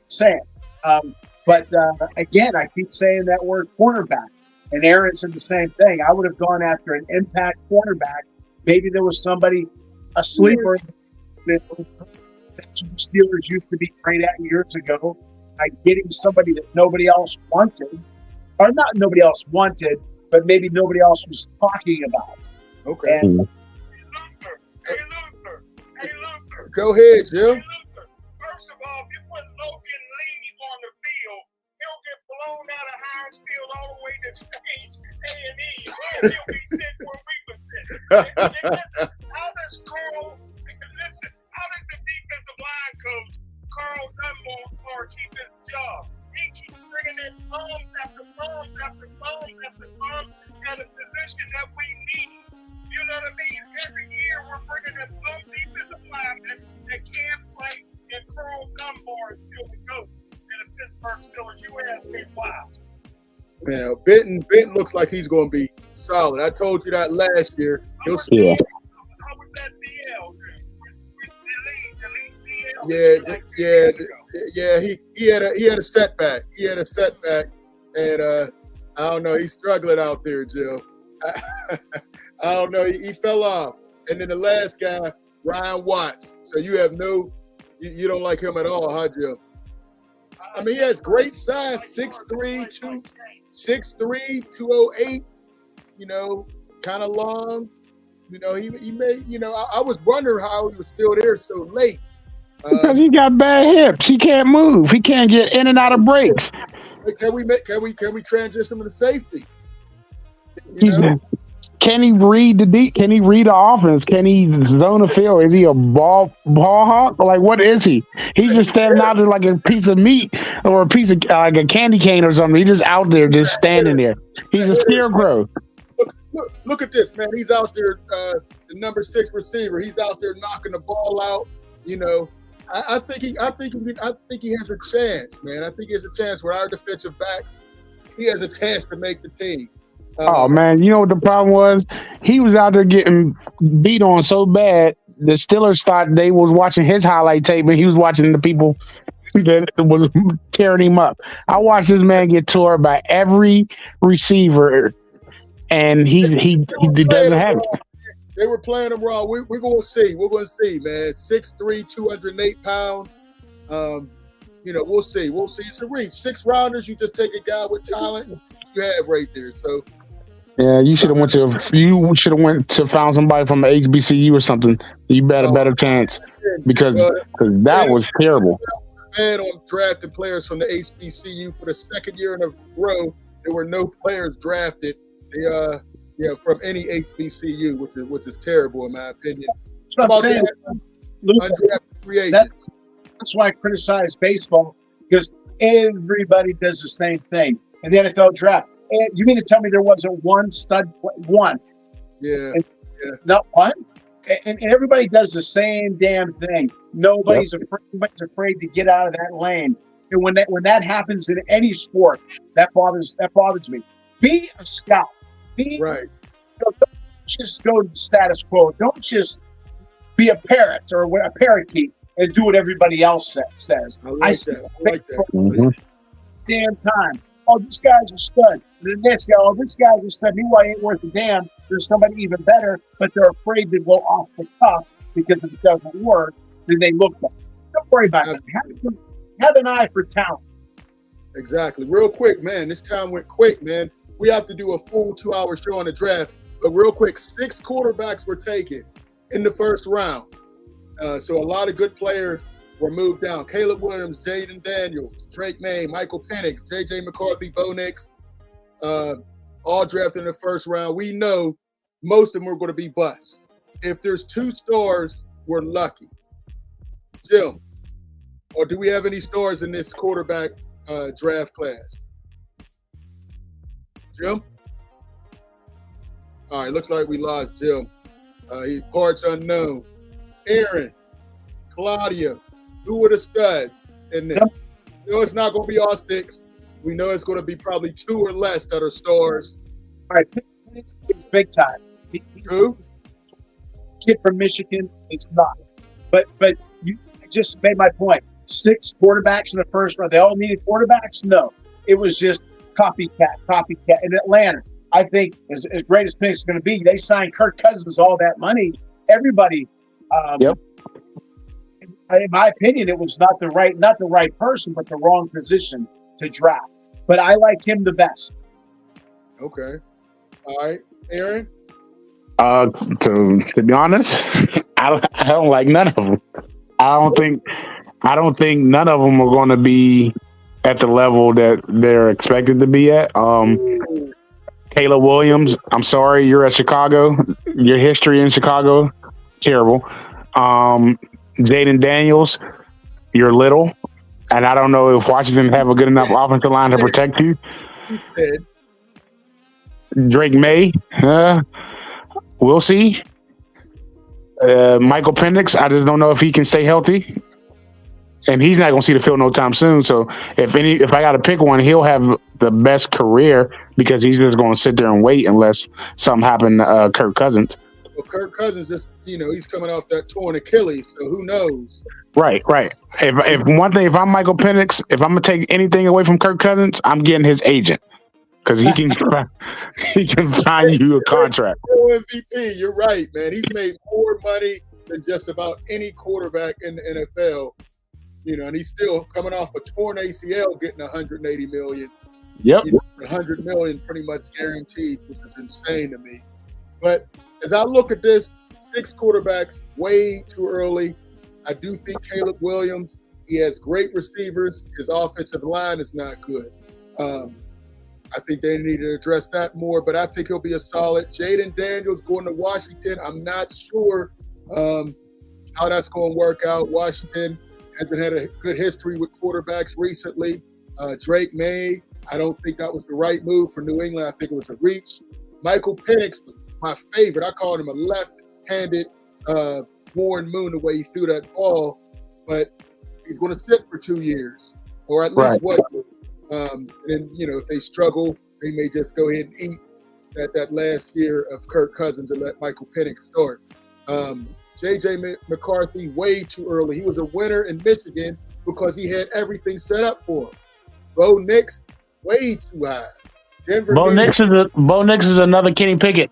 Saying. But again, I keep saying that word cornerback. And Aaron said the same thing. I would have gone after an impact cornerback. Maybe there was somebody, a sleeper. That's what the Steelers used to be great at years ago, by getting somebody that nobody else wanted, or not nobody else wanted, but maybe nobody else was talking about. Okay. And Hey, Luther. Go ahead, Jim. Hey, Luther. First of all, if you put Logan Lee on the field, he'll get blown out of Heinz Field all the way to stage A&E, and he'll be sitting where we was sitting. Listen, how does the defensive line coach, Carl Dunbar, keep his job? He keeps bringing in bombs after bombs after bombs after bombs at a position that we need. You know what I mean? Every year we're bringing in some defensive linemen that can't play, and Carl Dunbar is still the coach in the Pittsburgh Steelers. You ask me why. Man, Benton looks like he's going to be solid. I told you that last year. He'll Yeah. I was at DL. Yeah. He had a setback. And I don't know. He's struggling out there, Jill. I don't know. He fell off. And then the last guy, Ryan Watts. So you have you don't like him at all, huh, Jill? I mean, he has great size, 6'3", 208. You know, kind of long. You know, he made. You know, I was wondering how he was still there so late. Because he got bad hips. He can't move. He can't get in and out of breaks. Can we transition him to safety? Can he read Can he read the offense? Can he zone the field? Is he a ball hawk? Like, what is he? He's just standing out there like a piece of meat or a piece of like a candy cane or something. He's just out there, just standing there. He's a scarecrow. Look at this, man. He's out there, the number 6 receiver. He's out there knocking the ball out. You know, I think he has a chance, man. I think he has a chance with our defensive backs. He has a chance to make the team. Oh man, you know what the problem was? He was out there getting beat on so bad. The Steelers thought they was watching his highlight tape, and he was watching the people that was tearing him up. I watched this man get tore by every receiver, and he doesn't have it. They were playing him wrong. We're going to see. We're going to see, man. 6'3", 208 pounds. You know, we'll see. It's a reach. 6 rounders. You just take a guy with talent, and you have right there. So. Yeah, you should have went to found somebody from the HBCU or something. You had a better chance because that was terrible. Man, on drafting players from the HBCU for the second year in a row, there were no players drafted. From any HBCU, which is terrible in my opinion. That's what I'm saying. That's why I criticize baseball, because everybody does the same thing in the NFL draft. And you mean to tell me there wasn't one stud one? Yeah. Not one? And everybody does the same damn thing. Nobody's afraid to get out of that lane. And when that happens in any sport, that bothers me. Be a scout. Right. Don't just go to the status quo. Don't just be a parrot or a parakeet and do what everybody else says. I see that. Damn time. Oh, this guy's a stud. The next guy, this guy's a stud. Meanwhile, he ain't worth a damn. There's somebody even better, but they're afraid to go off the cuff because if it doesn't work, then they look bad. Don't worry about it. Have an eye for talent. Exactly. Real quick, man. This time went quick, man. We have to do a full 2-hour show on the draft. But real quick, 6 quarterbacks were taken in the first round. So a lot of good players were moved down. Caleb Williams, Jaden Daniels, Drake May, Michael Penix, J.J. McCarthy, Bo Nix, all drafted in the first round. We know most of them are going to be busts. If there's 2 stars, we're lucky. Jim, or do we have any stars in this quarterback draft class? Jim? All right, looks like we lost Jim. He parts unknown. Aaron, Claudio, who are the studs in this? Yep. You know it's not going to be all 6. We know it's going to be probably 2 or less that are stars. All right, it's big time. Who? Kid from Michigan is not. But you just made my point. 6 quarterbacks in the first round. They all needed quarterbacks? No. It was just copycat. In Atlanta, I think as great as Penix is going to be, they signed Kirk Cousins all that money. Everybody. Yep. in my opinion, it was not the right person, but the wrong position to draft. But I like him the best. Okay. All right. Aaron? To be honest, I don't like none of them. I don't think none of them are going to be at the level that they're expected to be at. Caleb Williams, I'm sorry, you're at Chicago. Your history in Chicago, terrible. Jaden Daniels, you're little, and I don't know if Washington have a good enough offensive line to protect you. Drake May, we'll see. Michael Penix, I just don't know if he can stay healthy, and he's not going to see the field no time soon. So if I got to pick one, he'll have the best career because he's just going to sit there and wait unless something happened to Kirk Cousins. Well, Kirk Cousins just, he's coming off that torn Achilles, so who knows? Right. If I'm Michael Penix, if I'm gonna take anything away from Kirk Cousins, I'm getting his agent because he can find you a contract. MVP, you're right, man. He's made more money than just about any quarterback in the NFL. And he's still coming off a torn ACL, getting $180 million. Yep, $100 million pretty much guaranteed, which is insane to me. But as I look at this, 6 quarterbacks way too early. I do think Caleb Williams, he has great receivers. His offensive line is not good. I think they need to address that more, but I think he'll be a solid. Jaden Daniels going to Washington. I'm not sure how that's going to work out. Washington hasn't had a good history with quarterbacks recently. Drake May, I don't think that was the right move for New England. I think it was a reach. Michael Penix was my favorite. I called him a left-handed Warren Moon, the way he threw that ball, but he's going to sit for 2 years, or at least one. And then, if they struggle, they may just go ahead and eat that last year of Kirk Cousins and let Michael Penix start. J.J. McCarthy, way too early. He was a winner in Michigan because he had everything set up for him. Bo Nix, way too high. Bo Nix is another Kenny Pickett.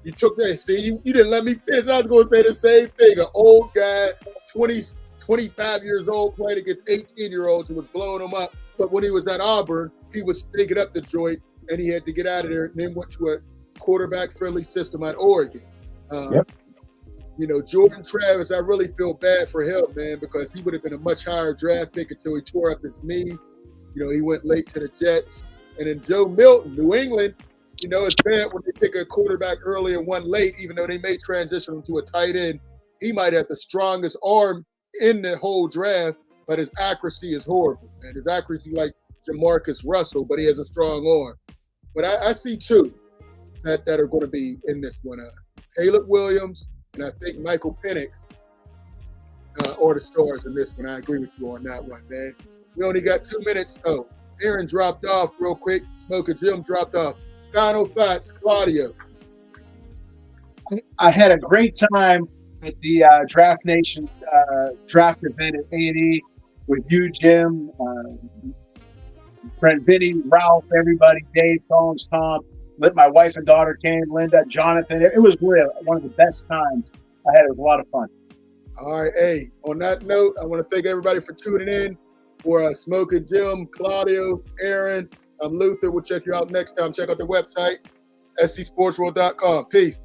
You took that. See, you didn't let me finish. I was going to say the same thing. An old guy, 25 years old, playing against 18-year-olds and was blowing them up. But when he was at Auburn, he was stinking up the joint, and he had to get out of there and then went to a quarterback-friendly system at Oregon. Jordan Travis, I really feel bad for him, man, because he would have been a much higher draft pick until he tore up his knee. He went late to the Jets. And then Joe Milton, New England, it's bad when they pick a quarterback early and one late, even though they may transition him to a tight end. He might have the strongest arm in the whole draft, but his accuracy is horrible, man. His accuracy like Jamarcus Russell, but he has a strong arm. But I see 2 that are going to be in this one. Caleb Williams, and I think Michael Penix are the stars in this one. I agree with you on that one, man. We only got 2 minutes. Oh, Aaron dropped off real quick. Smokin Jim dropped off. Final thoughts, Claudio. I had a great time at the Draft Nation draft event at A&E with you, Jim, friend Vinny, Ralph, everybody, Dave, Collins, Tom. My wife and daughter came, Linda, Jonathan. It was really one of the best times I had. It was a lot of fun. All right. Hey, on that note, I want to thank everybody for tuning in. For Smokin Jim, Claudio, Aaron, I'm Luther. We'll check you out next time. Check out the website, scsportsworld.com. Peace.